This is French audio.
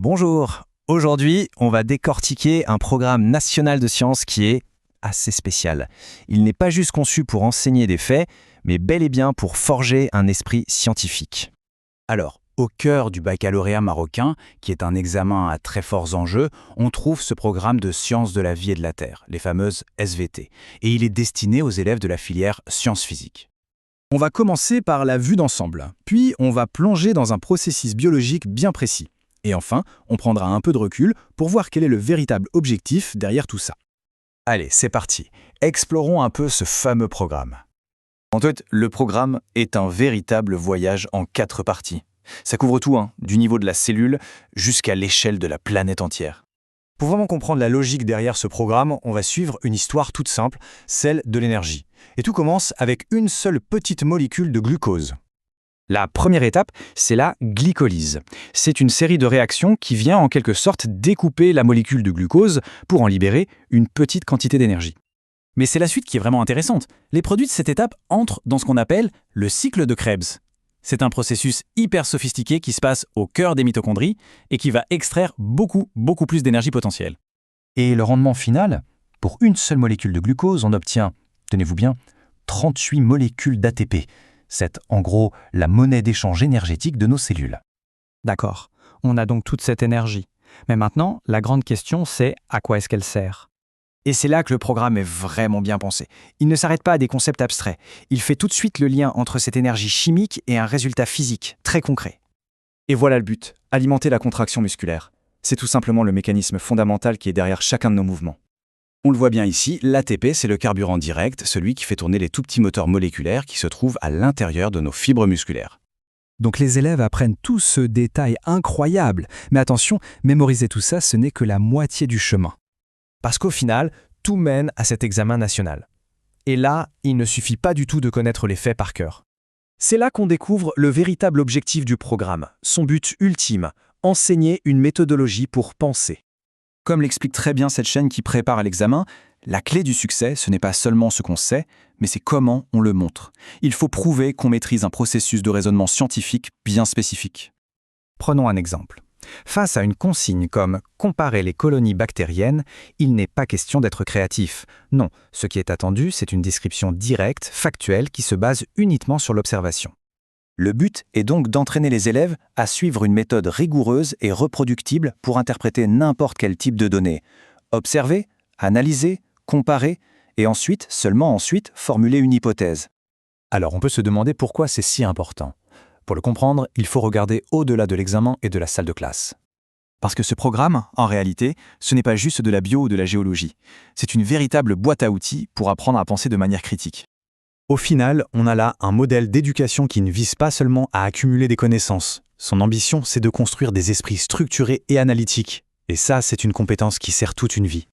Bonjour, aujourd'hui on va décortiquer un programme national de sciences qui est assez spécial. Il n'est pas juste conçu pour enseigner des faits, mais bel et bien pour forger un esprit scientifique. Alors, au cœur du baccalauréat marocain, qui est un examen à très forts enjeux, on trouve ce programme de sciences de la vie et de la Terre, les fameuses SVT, et il est destiné aux élèves de la filière sciences physiques. On va commencer par la vue d'ensemble, puis on va plonger dans un processus biologique bien précis. Et enfin, on prendra un peu de recul pour voir quel est le véritable objectif derrière tout ça. Allez, c'est parti. Explorons un peu ce fameux programme. En fait, le programme est un véritable voyage en 4 parties. Ça couvre tout, du niveau de la cellule jusqu'à l'échelle de la planète entière. Pour vraiment comprendre la logique derrière ce programme, on va suivre une histoire toute simple, celle de l'énergie. Et tout commence avec une seule petite molécule de glucose. La première étape, c'est la glycolyse. C'est une série de réactions qui vient en quelque sorte découper la molécule de glucose pour en libérer une petite quantité d'énergie. Mais c'est la suite qui est vraiment intéressante. Les produits de cette étape entrent dans ce qu'on appelle le cycle de Krebs. C'est un processus hyper sophistiqué qui se passe au cœur des mitochondries et qui va extraire beaucoup plus d'énergie potentielle. Et le rendement final, pour une seule molécule de glucose, on obtient, tenez-vous bien, 38 molécules d'ATP. C'est en gros la monnaie d'échange énergétique de nos cellules. D'accord, on a donc toute cette énergie. Mais maintenant, la grande question, c'est à quoi est-ce qu'elle sert ? Et c'est là que le programme est vraiment bien pensé. Il ne s'arrête pas à des concepts abstraits. Il fait tout de suite le lien entre cette énergie chimique et un résultat physique très concret. Et voilà le but, alimenter la contraction musculaire. C'est tout simplement le mécanisme fondamental qui est derrière chacun de nos mouvements. On le voit bien ici, l'ATP, c'est le carburant direct, celui qui fait tourner les tout petits moteurs moléculaires qui se trouvent à l'intérieur de nos fibres musculaires. Donc les élèves apprennent tout ce détail incroyable. Mais attention, mémoriser tout ça, ce n'est que la moitié du chemin. Parce qu'au final, tout mène à cet examen national. Et là, il ne suffit pas du tout de connaître les faits par cœur. C'est là qu'on découvre le véritable objectif du programme, son but ultime, enseigner une méthodologie pour penser. Comme l'explique très bien cette chaîne qui prépare à l'examen, la clé du succès, ce n'est pas seulement ce qu'on sait, mais c'est comment on le montre. Il faut prouver qu'on maîtrise un processus de raisonnement scientifique bien spécifique. Prenons un exemple. Face à une consigne comme « comparer les colonies bactériennes », il n'est pas question d'être créatif. Non, ce qui est attendu, c'est une description directe, factuelle, qui se base uniquement sur l'observation. Le but est donc d'entraîner les élèves à suivre une méthode rigoureuse et reproductible pour interpréter n'importe quel type de données. Observer, analyser, comparer, et seulement ensuite, formuler une hypothèse. Alors on peut se demander pourquoi c'est si important. Pour le comprendre, il faut regarder au-delà de l'examen et de la salle de classe. Parce que ce programme, en réalité, ce n'est pas juste de la bio ou de la géologie. C'est une véritable boîte à outils pour apprendre à penser de manière critique. Au final, on a là un modèle d'éducation qui ne vise pas seulement à accumuler des connaissances. Son ambition, c'est de construire des esprits structurés et analytiques. Et ça, c'est une compétence qui sert toute une vie.